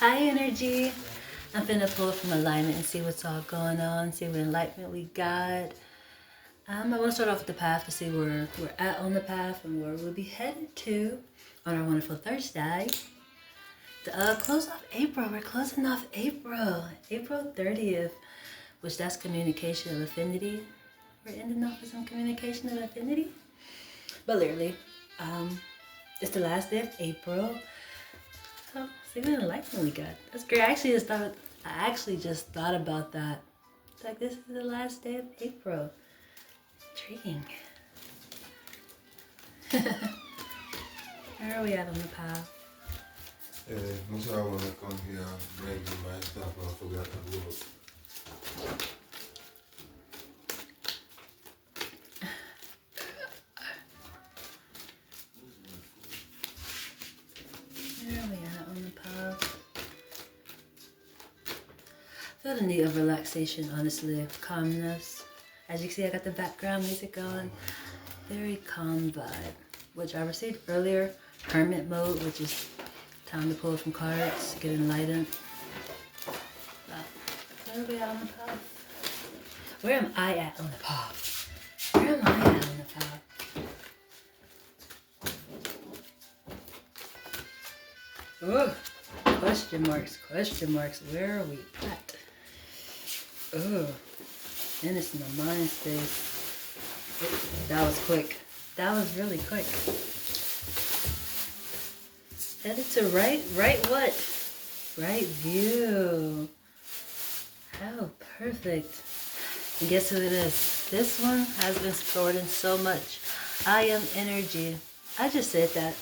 Hi, energy. I'm finna pull from alignment and see what's all going on, see what enlightenment we got. I want to start off with the path to see where we're at on the path and where we'll be headed to on our wonderful Thursday. To close off April, we're closing off April 30th, which that's communication of affinity. We're ending off with some communication of affinity. But literally, it's the last day of April. So, see what enlightenment we got. That's great. I actually just thought about that. It's like this is the last day of April. Intriguing. Where are we at on the path? No sé, I want to come here and make my stuff. I forgot the rules. Where are we at on the path? I feel the need of relaxation, honestly, of calmness. As you can see, I got the background music on. Very calm vibe, which I received earlier. Hermit mode, which is time to pull from cards, get enlightened. Where are we at on the path? Where am I at on the path? Where am I at on the path? Oh, question marks. Where are we at? Oh, and it's in the mind space. That was quick. That was really quick. Headed to right what? Right view. How perfect. And guess who it is? This one has been supporting so much. I am energy. I just said that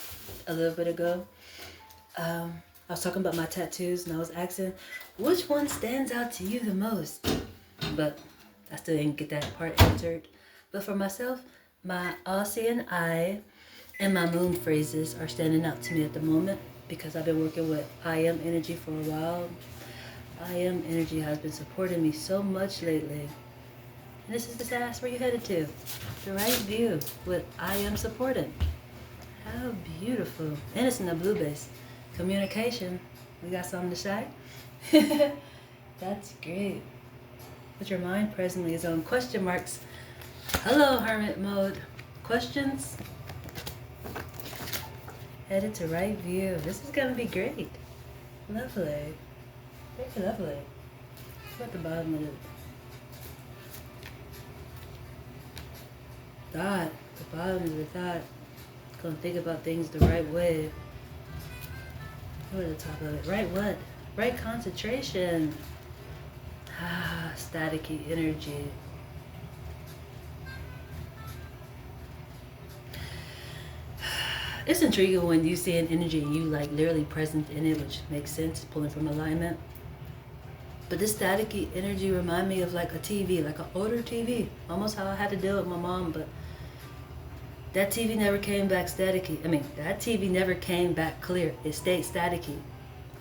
a little bit ago. I was talking about my tattoos and I was asking, which one stands out to you the most? But I still didn't get that part answered. But for myself, my all-seeing eye and my moon phrases are standing out to me at the moment because I've been working with I am energy for a while. I am energy has been supporting me so much lately. And this is the ask where you headed to. The right view with I am supporting. How beautiful. And it's in the blue base. Communication. We got something to say? That's great. But your mind presently is on question marks. Hello, hermit mode. Questions? Headed to right view. This is gonna be great. Lovely. Very lovely. What's at the bottom of it? Thought. The bottom of the thought. Gonna think about things the right way. Go to the top of it. Right what? Right concentration. Ah, staticky energy. It's intriguing when you see an energy and you like literally present in it, which makes sense, pulling from alignment. But this staticky energy remind me of like a TV, like an older TV. Almost how I had to deal with my mom, but that TV never came back staticky. I mean, that TV never came back clear. It stayed staticky.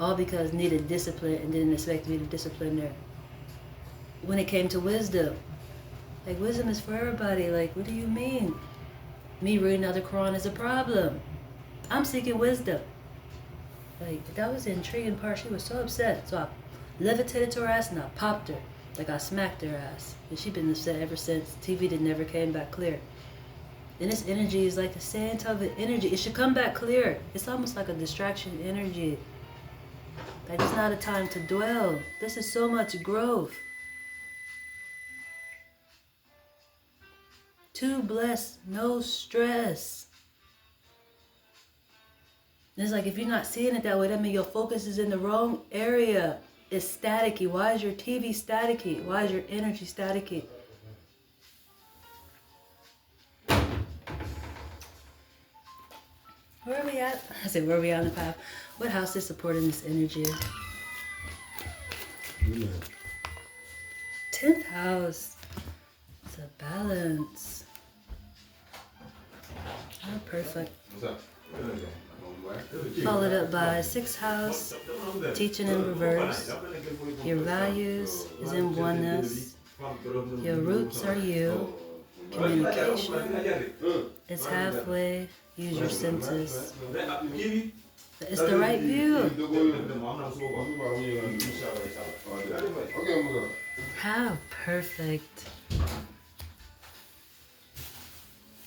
All because needed discipline and didn't expect me to discipline her. When it came to wisdom, like wisdom is for everybody. Like, what do you mean? Me reading out the Quran is a problem. I'm seeking wisdom. Like, that was the intriguing part. She was so upset. So I levitated to her ass and I popped her. Like I smacked her ass. And she been upset ever since. TV that never came back clear. And this energy is like the same type of energy. It should come back clear. It's almost like a distraction energy. Like it's not a time to dwell. This is so much growth. Too blessed, no stress. And it's like if you're not seeing it that way, that means your focus is in the wrong area. It's staticky. Why is your TV staticky? Why is your energy staticky? Where are we at? I said, where are we at on the path? What house is supporting this energy? Yeah. 10th house. It's a balance. Oh, perfect. Followed up by 6th house, teaching in reverse. Your values is in oneness. Your roots are you. Communication. It's halfway. Use your senses. It's the right view. How perfect.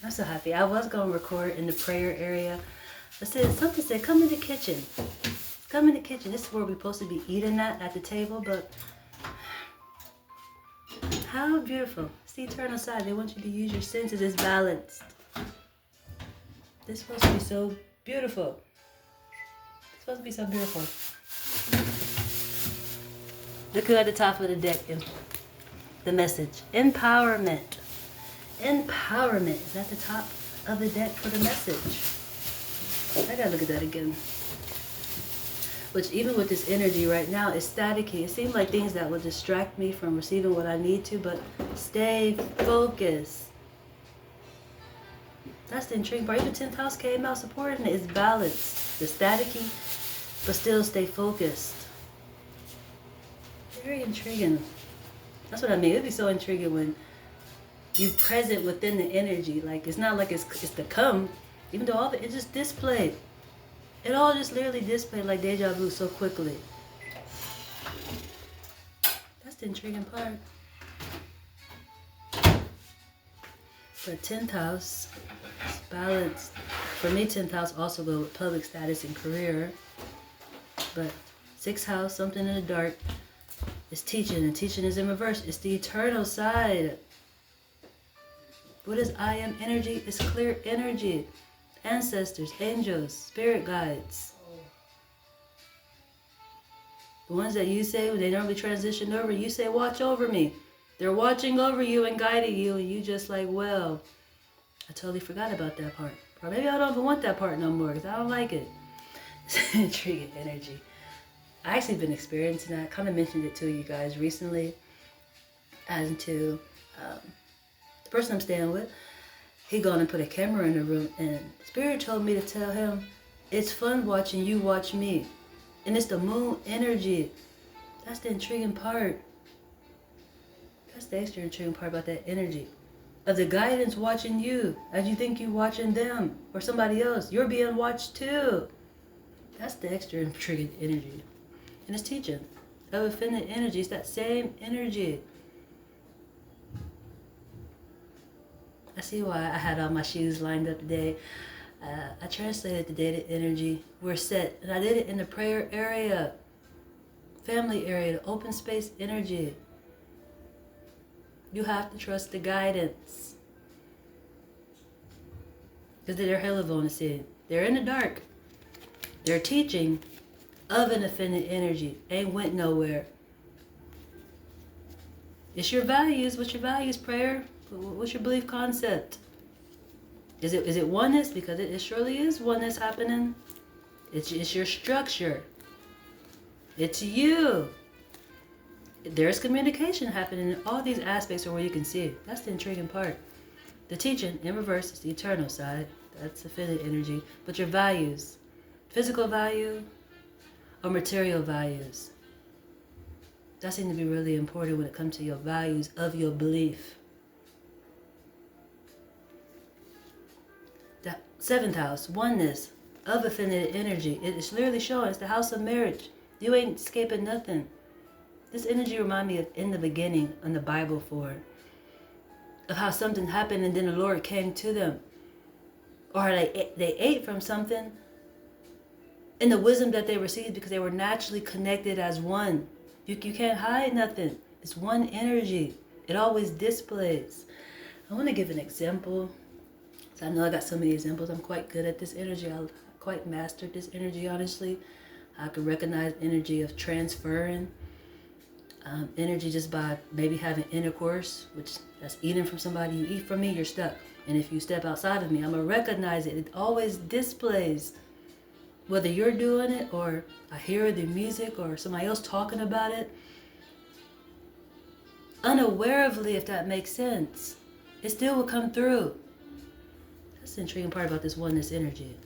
I'm so happy. I was going to record in the prayer area. But something said, come in the kitchen. Come in the kitchen. This is where we're supposed to be eating at the table. But how beautiful. It's the eternal side. They want you to use your senses. It's balanced. This is supposed to be so beautiful. It's supposed to be so beautiful. Look at the top of the deck. The message. Empowerment. Empowerment is at the top of the deck for the message. I gotta look at that again. Which even with this energy right now is staticky. It seems like things that will distract me from receiving what I need to, but stay focused. That's the intriguing part. Even 10th house came out supporting it. It's balanced. The staticky, but still stay focused. Very intriguing. That's what I mean. It'd be so intriguing when you're present within the energy. Like, it's not like it's to come, even though all of it just displayed. It all just literally displayed like deja vu so quickly. That's the intriguing part. But 10th house is balanced. For me, 10th house also go with public status and career. But 6th house, something in the dark, is teaching, and teaching is in reverse. It's the eternal side. What is I am energy? It's clear energy. Ancestors, angels, spirit guides. The ones that you say, when they normally transition over, you say, watch over me. They're watching over you and guiding you, and you just like, well, I totally forgot about that part. Or maybe I don't even want that part no more because I don't like it. It's intriguing energy. I actually been experiencing that. I kind of mentioned it to you guys recently as to the person I'm staying with. He gone and put a camera in the room, and Spirit told me to tell him, it's fun watching you watch me. And it's the moon energy. That's the intriguing part. That's the extra intriguing part about that energy. Of the guidance watching you, as you think you watching them, or somebody else. You're being watched too. That's the extra intriguing energy. And it's teaching. Of infinite energy, it's that same energy. I see why I had all my shoes lined up today. I translated the data energy. We're set. And I did it in the prayer area, family area, the open space energy. You have to trust the guidance. Because they're hella vulnerable. They're in the dark. They're teaching of an infinite energy. Ain't went nowhere. It's your values. What's your values, prayer? What's your belief concept? Is it oneness? Because it surely is oneness happening. It's your structure. It's you. There's communication happening in all these aspects are where you can see it. That's the intriguing part. The teaching in reverse is the eternal side. That's infinite energy. But your values, physical value or material values, that seems to be really important when it comes to your values of your belief. The 7th house, oneness of infinite energy. It's literally showing it's the house of marriage. You ain't escaping nothing. This energy reminds me of in the beginning in the Bible for it, of how something happened and then the Lord came to them. Or they ate from something in the wisdom that they received because they were naturally connected as one. You can't hide nothing. It's one energy. It always displays. I want to give an example. So I know I got so many examples. I'm quite good at this energy. I quite mastered this energy, honestly. I could recognize energy of transferring. Energy just by maybe having intercourse, which that's eating from somebody. You eat from me, you're stuck. And if you step outside of me, I'm going to recognize it. It always displays. Whether you're doing it or I hear the music or somebody else talking about it. Unawarely, if that makes sense. It still will come through. That's the intriguing part about this oneness energy.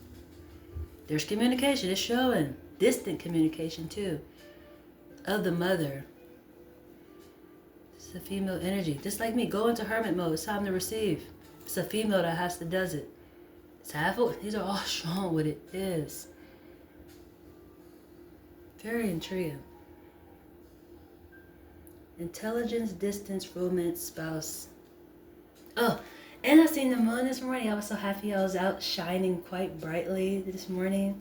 There's communication. It's showing. Distant communication too. Of the mother. It's a female energy. Just like me. Go into hermit mode. It's time to receive. It's a female that has to does it. It's half. These are all showing what it is. Very intriguing. Intelligence, distance, romance, spouse. Oh, and I seen the moon this morning. I was so happy. I was out shining quite brightly this morning.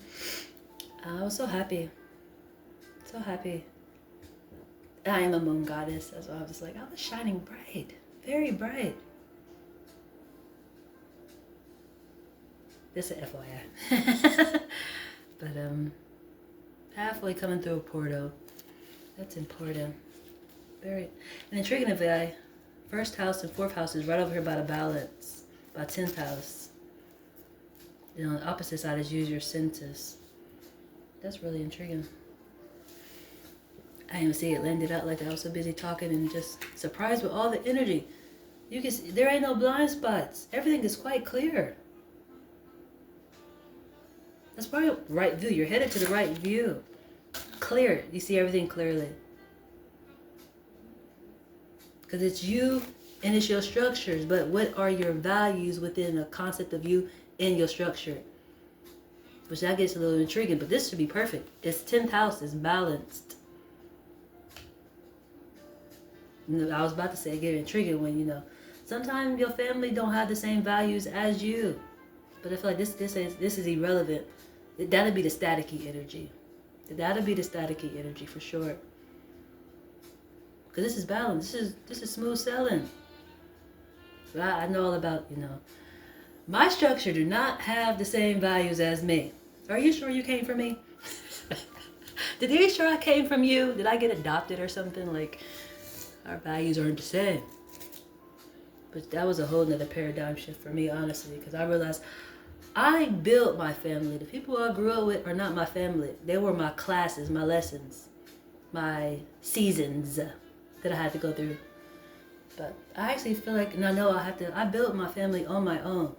I was so happy. So happy. I am a moon goddess. That's why I was like, I was shining bright. Very bright. Just an FYI. But halfway coming through a portal. That's important. Very and intriguing of the first house and fourth house is right over here by the balance. By 10th house. And on the opposite side is use your senses. That's really intriguing. I didn't even see it landed out like that. I was so busy talking and just surprised with all the energy. You can see, there ain't no blind spots. Everything is quite clear. That's probably right view. You're headed to the right view. Clear. You see everything clearly. Because it's you and it's your structures. But what are your values within the concept of you and your structure? Which that gets a little intriguing. But this should be perfect. It's 10th house. It's balanced. I was about to say get intriguing when, you know, sometimes your family don't have the same values as you. But I feel like this is irrelevant. That'll be the staticky energy. That'll be the staticky energy for sure. Because this is balance. This is smooth sailing. But I know all about, you know, my structure do not have the same values as me. Are you sure you came from me? Did you sure I came from you? Did I get adopted or something? Like, our values aren't the same. But that was a whole nother paradigm shift for me, honestly, because I realized I built my family. The people I grew up with are not my family. They were my classes, my lessons, my seasons that I had to go through. But I actually feel like, and I know I built my family on my own.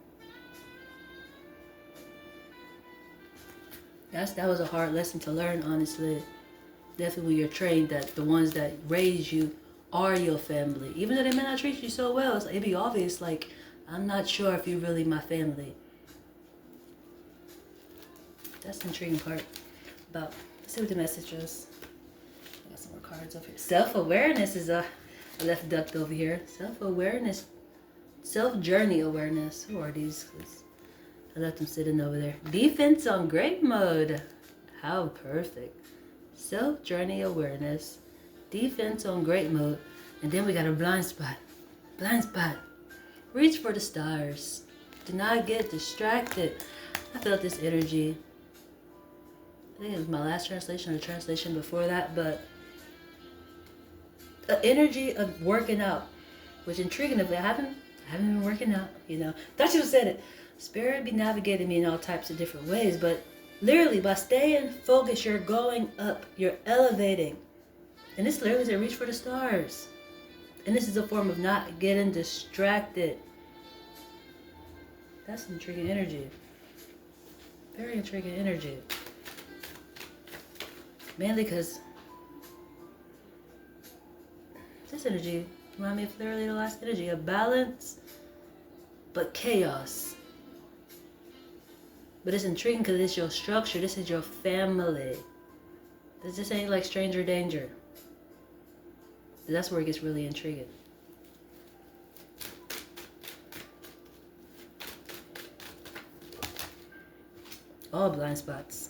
That was a hard lesson to learn, honestly. Definitely when you're trained that the ones that raise you are your family. Even though they may not treat you so well, it'd be obvious, like, I'm not sure if you're really my family. That's the intriguing part about, let's see what the message is. I got some more cards over here. Self-awareness is I left ducked over here. Self-awareness, self-journey awareness. Who are these? I left them sitting over there. Defense on great mode. How perfect. Self-journey awareness. Defense on great mode. And then we got a blind spot. Blind spot. Reach for the stars. Do not get distracted. I felt this energy. I think it was my last translation or translation before that, but the energy of working out, which intriguing if I haven't been working out, you know. Thought you said it. Spirit be navigating me in all types of different ways, but literally by staying focused, you're going up, you're elevating. And this literally said reach for the stars. And this is a form of not getting distracted. That's intriguing energy. Very intriguing energy. Mainly because this energy reminds me of literally the last energy. A balance, but chaos. But it's intriguing because it's your structure. This is your family. This ain't like stranger danger. That's where it gets really intriguing. All blind spots.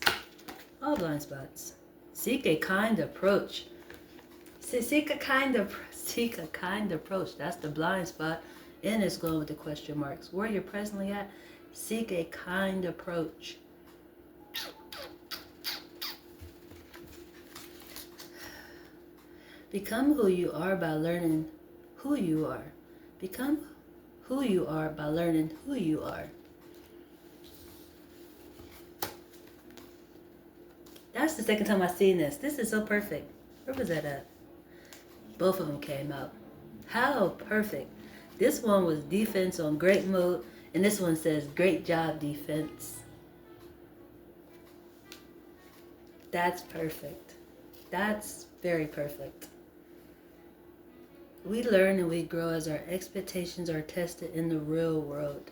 All blind spots. Seek a kind approach. Seek a kind approach. That's the blind spot. And it's going with the question marks. Where you're presently at, seek a kind approach. Become who you are by learning who you are. Become who you are by learning who you are. That's the second time I've seen this. This is so perfect. Where was that at? Both of them came out. How perfect. This one was defense on great mode, and this one says great job defense. That's perfect. That's very perfect. We learn and we grow as our expectations are tested in the real world.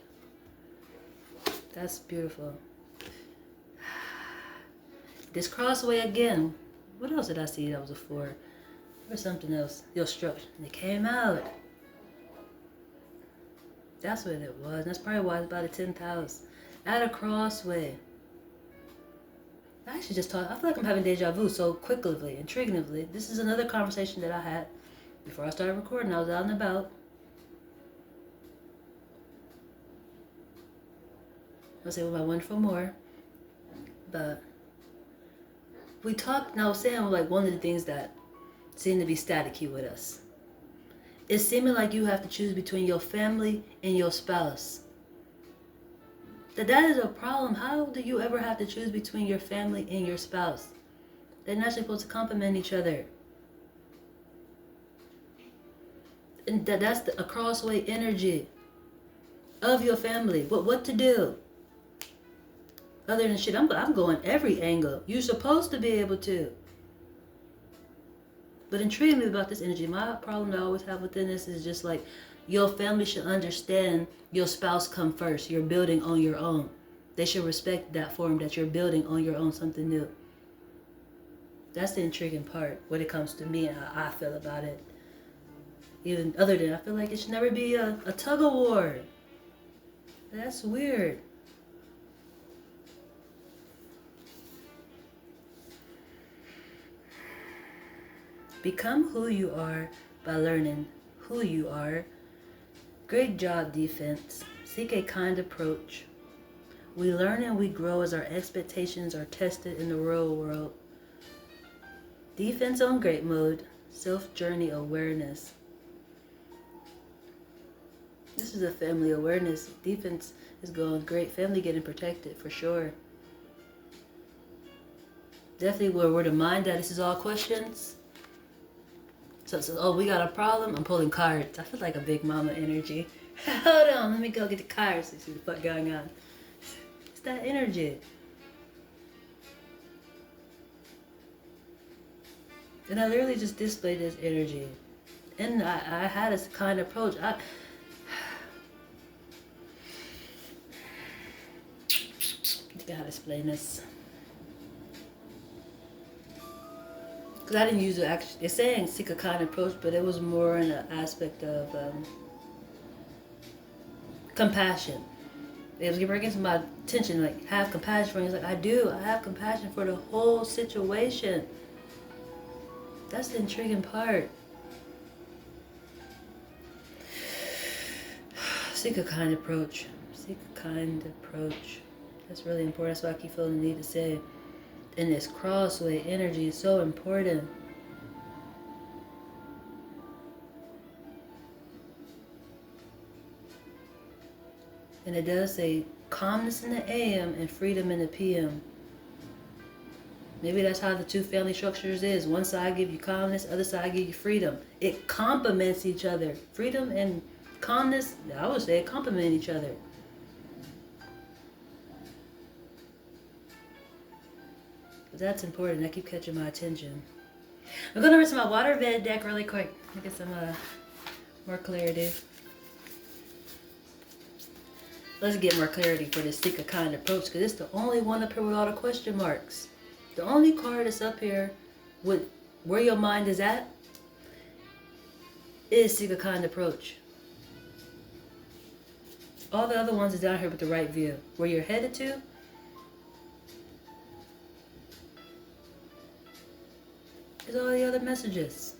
That's beautiful. This crossway again. What else did I see that was a 4? Or something else. Your structure. And it came out. That's what it was. That's probably why it's about a 10th house. At a crossway. I actually just talked. I feel like I'm having deja vu so quickly, intriguingly. This is another conversation that I had before I started recording. I was out and about. I was with my wonderful Moore. But we talked, and I was saying like one of the things that seem to be staticky with us. It's seeming like you have to choose between your family and your spouse. That is a problem. How do you ever have to choose between your family and your spouse? They're not supposed to complement each other. And that's a crossway energy of your family. What to do? Other than shit, I'm going every angle. You're supposed to be able to. But intriguing me about this energy, my problem that I always have within this is just like, your family should understand your spouse come first. You're building on your own. They should respect that form that you're building on your own something new. That's the intriguing part when it comes to me and how I feel about it. Even other than, I feel like it should never be a tug of war. That's weird. Become who you are by learning who you are. Great job, defense. Seek a kind approach. We learn and we grow as our expectations are tested in the real world. Defense on great mode. Self-journey awareness. This is a family awareness. Defense is going great. Family getting protected for sure. Definitely where we're the mind that this is all questions. So it says, oh, we got a problem. I'm pulling cards. I feel like a big mama energy. Hold on, let me go get the cards to see what's going on. It's that energy. And I literally just displayed this energy. And I had this kind of approach. I think I how to explain this. Because I didn't use it actually. It's saying seek a kind approach, but it was more in an aspect of compassion. It was bringing to my attention, like, have compassion for me. It's like, I do. I have compassion for the whole situation. That's the intriguing part. Seek a kind approach. Seek a kind approach. That's really important. That's why I keep feeling the need to say. And this crossway energy is so important. And it does say calmness in the AM and freedom in the PM. Maybe that's how the two family structures is. One side give you calmness, other side give you freedom. It complements each other. Freedom and calmness, I would say, complement each other. But that's important. That keep catching my attention. I'm going to rinse my waterbed deck really quick. Get some more clarity. Let's get more clarity for this seek a kind approach, because it's the only one up here with all the question marks. The only card that's up here with where your mind is at is seek a kind approach. All the other ones is down here with the right view. Where you're headed to is all the other messages.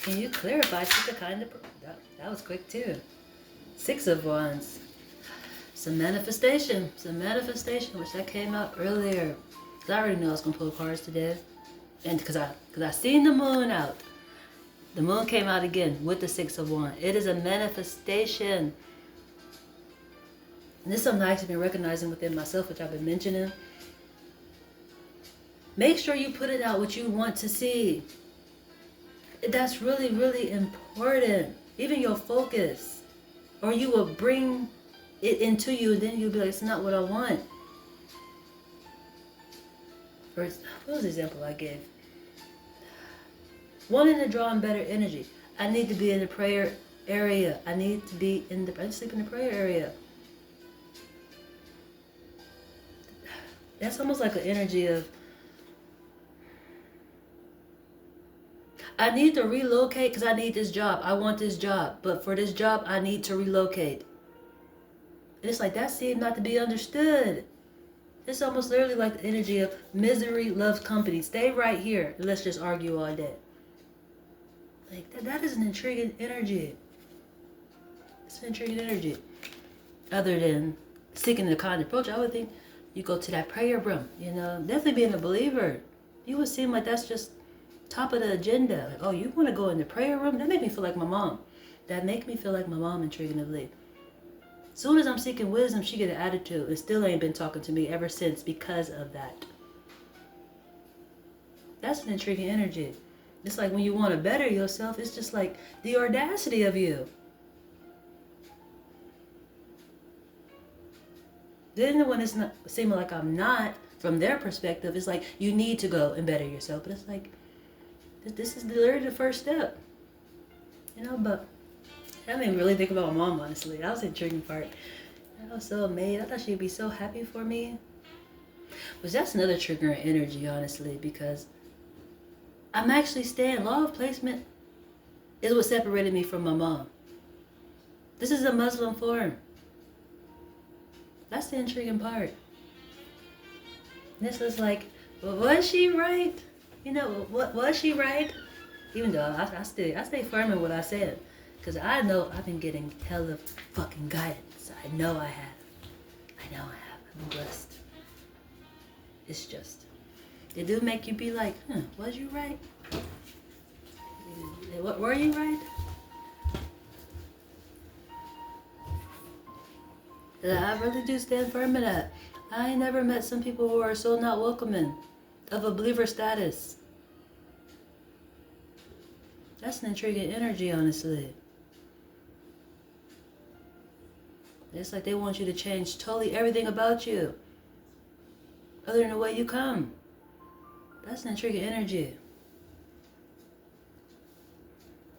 Can you clarify seek a kind approach? That was quick too. 6 of Wands. Some manifestation, which that came out earlier. Cause I already knew I was gonna pull cards today, and because I seen the moon out. The moon came out again with the 6 of Wands. It is a manifestation. And this is something I actually been recognizing within myself, which I've been mentioning. Make sure you put it out what you want to see. That's really, really important. Even your focus. Or you will bring it into you, and then you'll be like, it's not what I want. Or what was the example I gave? Wanting to draw in better energy. I need to be in the prayer area. I need to be in the, I sleep in the prayer area. That's almost like an energy of I need to relocate because I need this job. I want this job. But for this job, I need to relocate. And it's like, that seemed not to be understood. It's almost literally like the energy of misery loves company. Stay right here. And let's just argue all day. Like, that is an intriguing energy. It's an intriguing energy. Other than seeking the kind approach, I would think you go to that prayer room. Definitely being a believer. You would seem like that's just top of the agenda. Like, oh, you want to go in the prayer room? That make me feel like my mom. That make me feel like my mom, intriguingly. As soon as I'm seeking wisdom, she get an attitude and still ain't been talking to me ever since because of that. That's an intriguing energy. It's like when you want to better yourself, it's just like the audacity of you. Then when it's not seeming like I'm not, from their perspective, it's like you need to go and better yourself. But it's like, this is literally the first step. But I didn't even really think about my mom, honestly. That was the intriguing part. I was so amazed. I thought she'd be so happy for me. But that's another triggering energy, honestly, because I'm actually staying. Law of placement is what separated me from my mom. This is a Muslim form. That's the intriguing part. This was like, well, was she right? What was she right? Even though I stay firm in what I said. Because I know I've been getting hella fucking guidance. I know I have. I've been blessed. It's just, they do make you be like, was you right? What, were you right? I really do stand firm in that. I ain't never met some people who are so not welcoming of a believer status. That's an intriguing energy, honestly. It's like they want you to change totally everything about you, other than the way you come. That's an intriguing energy.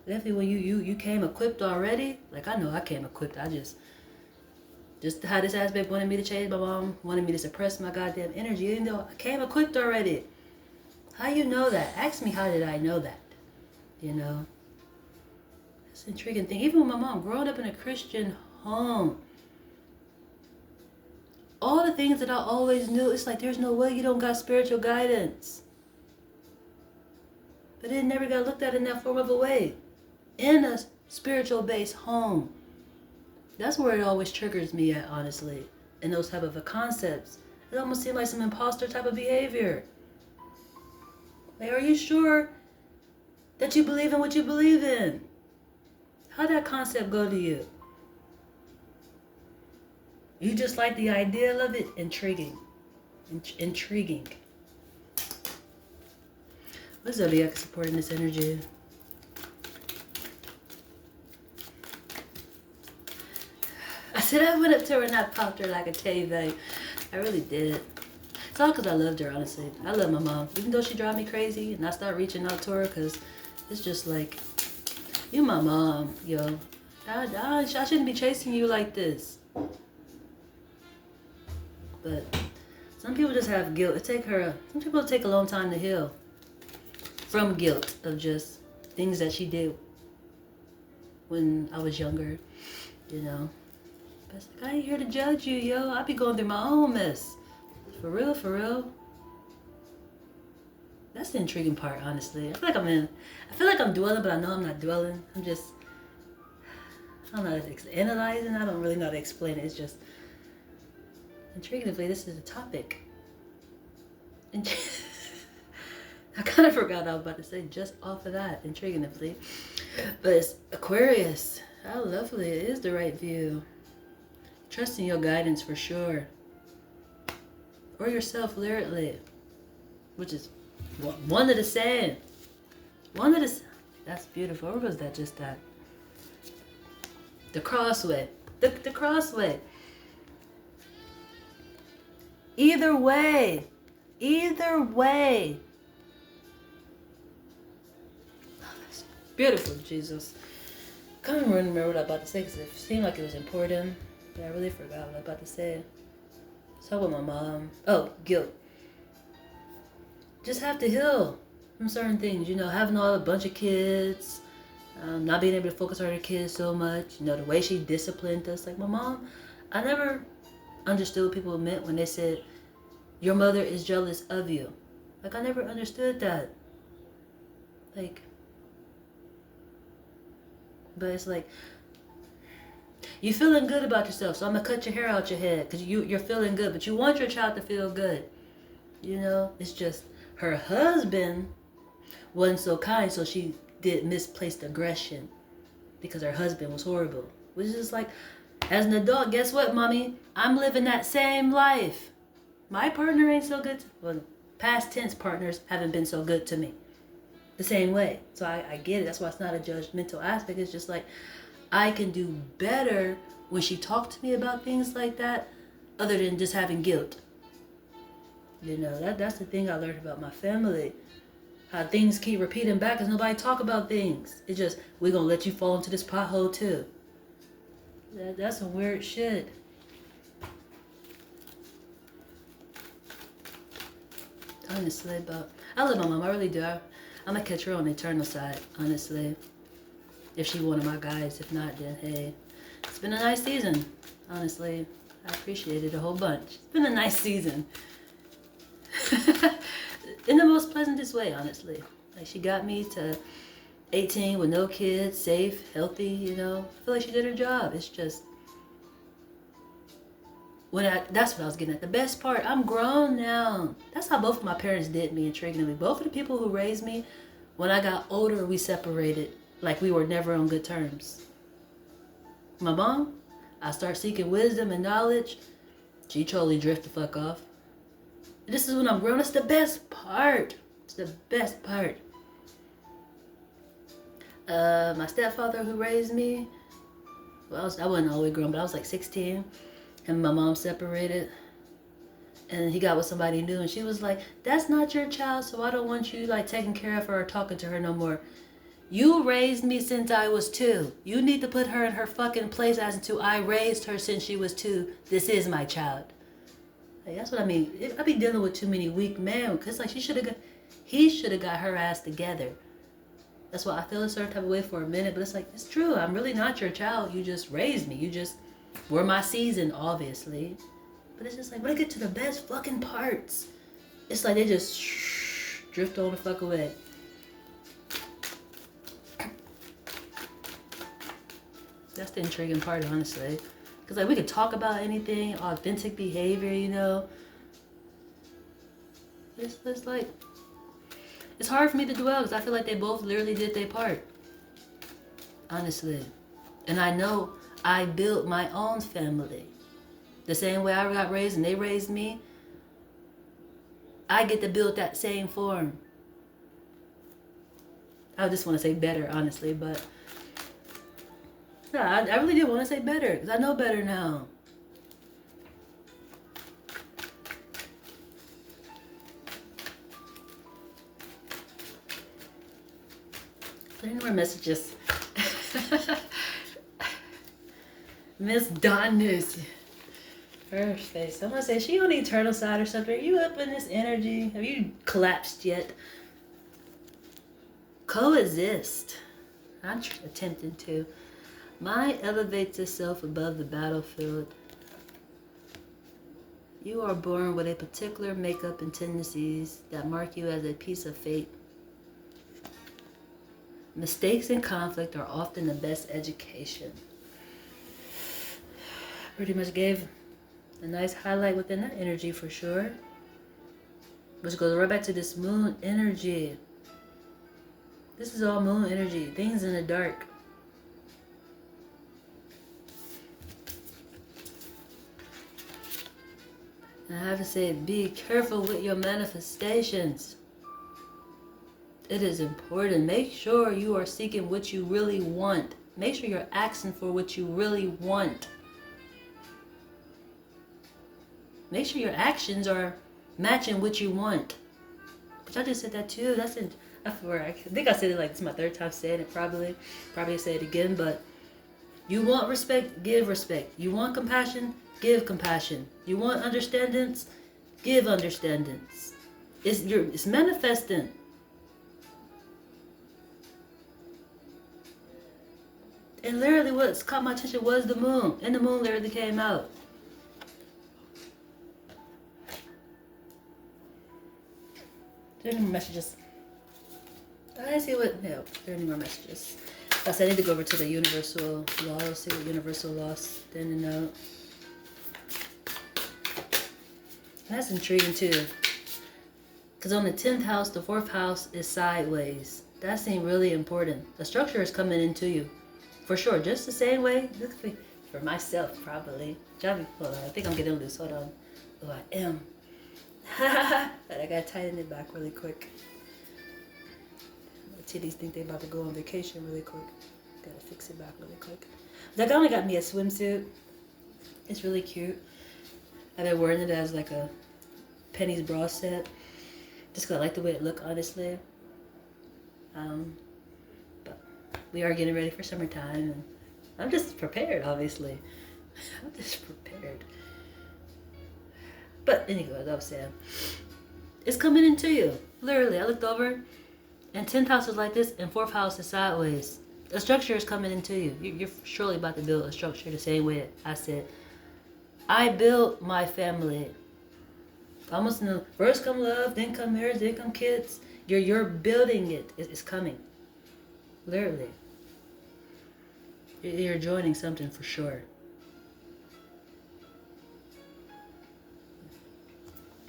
Definitely when you came equipped already. Like, I know I came equipped. I just how this aspect wanted me to change. My mom wanted me to suppress my goddamn energy, even though I came equipped already. How you know that? Ask me, how did I know that? That's an intriguing thing. Even with my mom, growing up in a Christian home, all the things that I always knew, it's like there's no way you don't got spiritual guidance. But it never got looked at in that form of a way. In a spiritual-based home. That's where it always triggers me at, honestly. In those type of concepts. It almost seems like some imposter type of behavior. Like, are you sure that you believe in what you believe in? How'd that concept go to you? You just like the idea of it? Intriguing. Intriguing. What zodiac is supporting this energy? I said I went up to her and I popped her like a teddy bear. I really did. It's all because I loved her, honestly. I love my mom. Even though she drive me crazy and I start reaching out to her because it's just like, you my mom, yo. I shouldn't be chasing you like this. But some people just have guilt. Some people take a long time to heal from guilt of just things that she did when I was younger, But it's like, I ain't here to judge you, yo. I be going through my own mess. For real, for real. That's the intriguing part, honestly. I feel like I'm dwelling, but I know I'm not dwelling. I don't know how to analyze it. I don't really know how to explain it. It's just, intriguingly, this is a topic. I kind of forgot what I was about to say just off of that, intriguingly. But it's Aquarius. How lovely. It is the right view. Trust in your guidance for sure. Or yourself, literally. Which is one of the same. That's beautiful. Or was that just that? The crossway. The crossway. Either way. Beautiful, Jesus. I can't remember what I was about to say because it seemed like it was important. But I really forgot what I was about to say. Talk about my mom. Oh, guilt. Just have to heal. from certain things. You know, having a bunch of kids, not being able to focus on her kids so much. You know, the way she disciplined us. Like my mom, I never understood what people meant when they said, your mother is jealous of you. Like, I never understood that. Like, but it's like, you feeling good about yourself, so I'm gonna cut your hair out your head because you're feeling good, but you want your child to feel good. You know, it's just her husband wasn't so kind, so she did misplaced aggression because her husband was horrible. Which is like, as an adult, guess what, mommy? I'm living that same life. My partner ain't so good. Well, past tense partners haven't been so good to me the same way. So I get it. That's why it's not a judgmental aspect. It's just like, I can do better when she talked to me about things like that, other than just having guilt. You know, that's the thing I learned about my family. How things keep repeating back because nobody talk about things. It's just, we're going to let you fall into this pothole too. That's some weird shit. Honestly, but I love my mom. I really do. I'm going to catch her on the eternal side, honestly. If she one of my guys. If not, then hey. It's been a nice season, honestly. I appreciate it a whole bunch. It's been a nice season. In the most pleasantest way, honestly. Like, she got me to 18 with no kids, safe, healthy, you know. I feel like she did her job. It's just, that's what I was getting at. The best part, I'm grown now. That's how both of my parents did me and triggered me. Both of the people who raised me, when I got older, we separated. Like we were never on good terms. My mom, I start seeking wisdom and knowledge. She totally drift the fuck off. This is when I'm grown. It's the best part. It's the best part. My stepfather who raised me, well, I wasn't all the way grown, but I was like 16. Him and my mom separated. And he got with somebody new. And she was like, that's not your child, so I don't want you like taking care of her or talking to her no more. You raised me since I was 2. You need to put her in her fucking place as to I raised her since she was 2. This is my child. Like, that's what I mean. I be dealing with too many weak men. Because like he should have got her ass together. That's why I feel a certain type of way for a minute. But it's like, it's true. I'm really not your child. You just raised me. You just were my season, obviously. But it's just like, when I get to the best fucking parts, it's like they just drift on the fuck away. That's the intriguing part, honestly. Because like we could talk about anything, authentic behavior, you know. It's like, it's hard for me to dwell because I feel like they both literally did their part. Honestly. And I know I built my own family. The same way I got raised and they raised me, I get to build that same form. I just want to say better, honestly, but yeah, I really did want to say better because I know better now. Any more messages? Miss Donnis. Her face. Someone say she on the eternal side or something. Are you up in this energy? Have you collapsed yet? Coexist. I'm attempting to. Mind elevates itself above the battlefield. You are born with a particular makeup and tendencies that mark you as a piece of fate. Mistakes and conflict are often the best education. Pretty much gave a nice highlight within that energy for sure. Which goes right back to this moon energy. This is all moon energy. Things in the dark. And I have to say, be careful with your manifestations. It is important. Make sure you are seeking what you really want. Make sure you're asking for what you really want. Make sure your actions are matching what you want. But I just said that too. I think I said it like it's my 3rd time saying it probably. Probably say it again, but you want respect, give respect. You want compassion, give compassion. You want understandings, give understandings. It's manifesting. And literally what's caught my attention was the moon. And the moon literally came out. There are any more messages? I didn't see what, no, there are any more messages. I said I need to go over to the universal laws, see what universal laws stand in out. That's intriguing too. Because on the 10th house, the 4th house is sideways. That seemed really important. The structure is coming into you. For sure. Just the same way. For myself, probably. Hold on. I think I'm getting loose. Hold on. Oh, I am. But I gotta tighten it back really quick. The titties think they about to go on vacation really quick. Gotta fix it back really quick. Like, I only got me a swimsuit. It's really cute. I've been wearing it as like a Penny's bra set. Just cause I like the way it look, honestly. But we are getting ready for summertime, and I'm just prepared, obviously. I'm just prepared. But anyway, as I was saying, it's coming into you. Literally, I looked over, and 10th house is like this, and 4th house is sideways. A structure is coming into you. You're surely about to build a structure the same way that I said. I built my family. Almost in the first come love, then come marriage, then come kids. You're building it. It's coming. Literally. You're joining something for sure.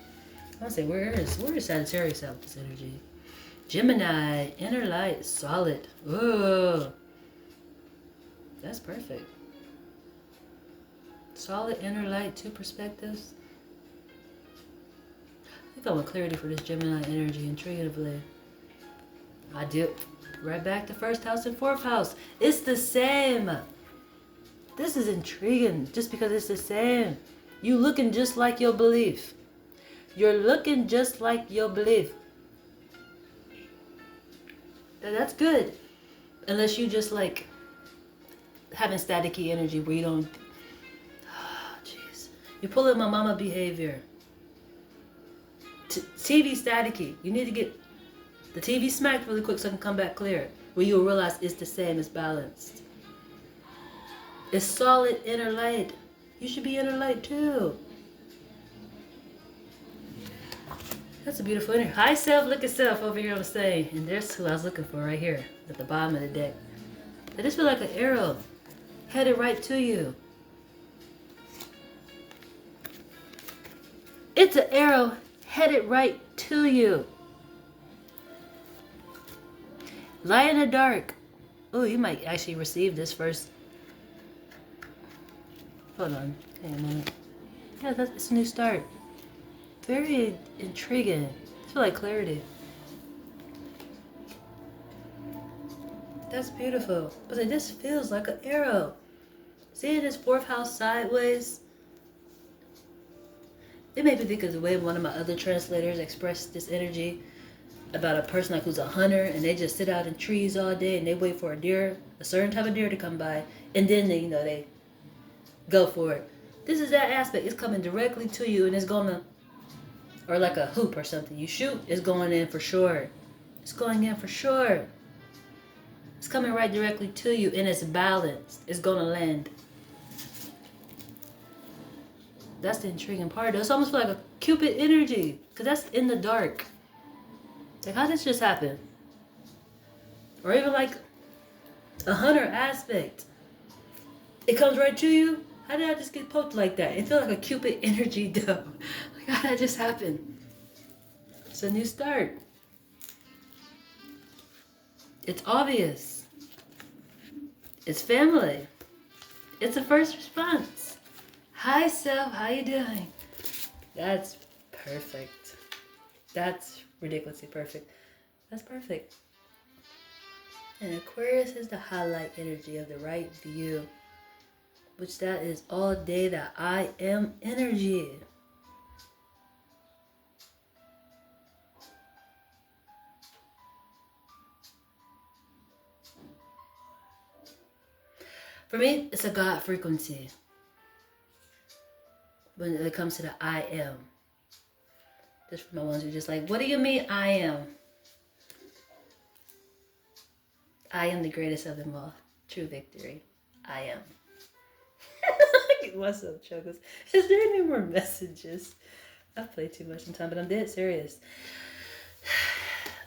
I want to say, where is Sagittarius out with this energy? Gemini, inner light, solid. Ooh. That's perfect. Solid, inner light, 2 perspectives. I think I want clarity for this Gemini energy, intuitively. I dip right back to 1st house and 4th house. It's the same. This is intriguing just because it's the same. You looking just like your belief. You're looking just like your belief. That's good. Unless you just like having staticky energy where you don't... Jeez. You're pulling my mama behavior. TV staticky. You need to get the TV smacked really quick so I can come back clear. Where you'll realize it's the same, it's balanced. It's solid inner light. You should be inner light too. That's a beautiful energy. High self, look at self over here on the stage. And there's who I was looking for right here at the bottom of the deck. I just feel like an arrow headed right to you. It's an arrow headed right to you. Light in the dark. Oh, you might actually receive this first. Hold on. Hang on a minute. Yeah, it's a new start. Very intriguing. I feel like clarity. That's beautiful. But it just feels like an arrow. Seeing this 4th house sideways. It made me think of the way one of my other translators expressed this energy about a person like who's a hunter and they just sit out in trees all day and they wait for a deer, a certain type of deer to come by, and then they go for it. This is that aspect. It's coming directly to you and it's gonna, or like a hoop or something. You shoot, it's going in for sure. It's going in for sure. It's coming right directly to you and it's balanced. It's gonna land. That's the intriguing part. It's almost like a Cupid energy. Because that's in the dark. Like, how did this just happen? Or even like a hunter aspect. It comes right to you. How did I just get poked like that? It felt like a Cupid energy though. Like, how did that just happen? It's a new start. It's obvious. It's family. It's a first response. Hi, self. How you doing? That's perfect. That's ridiculously perfect. That's perfect. And Aquarius is the highlight energy of the right view, which that is all day that I am energy. For me, it's a God frequency. When it comes to the I am. Just for my ones who are just like, what do you mean I am? I am the greatest of them all. True victory. I am. What's up, Chokers? Is there any more messages? I play too much sometimes, but I'm dead serious.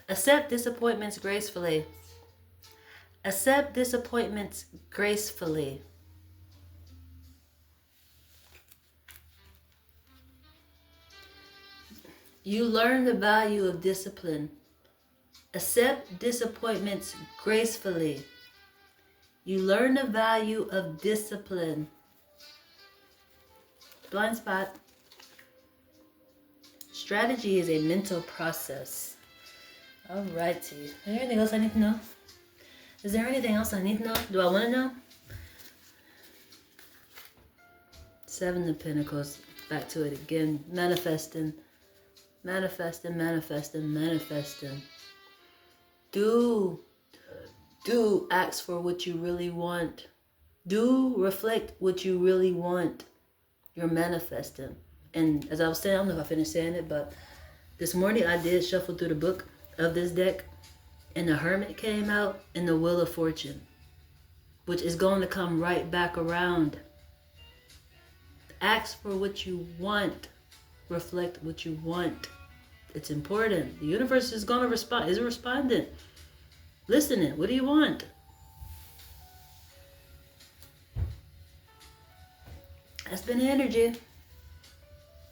Accept disappointments gracefully. Accept disappointments gracefully. You learn the value of discipline. Accept disappointments gracefully. You learn the value of discipline. Blind spot. Strategy is a mental process. Alrighty. Is there anything else I need to know? Is there anything else I need to know? Do I want to know? Seven of Pentacles. Back to it again. Manifesting. Manifesting, manifesting, manifesting. Do ask for what you really want. Do reflect what you really want. You're manifesting. And as I was saying, I don't know if I finished saying it, but this morning I did shuffle through the book of this deck, and the Hermit came out and the Wheel of Fortune, which is going to come right back around. Ask for what you want. Reflect what you want. It's important. The universe is going to respond. Is responding. Listening. What do you want? That's been the energy.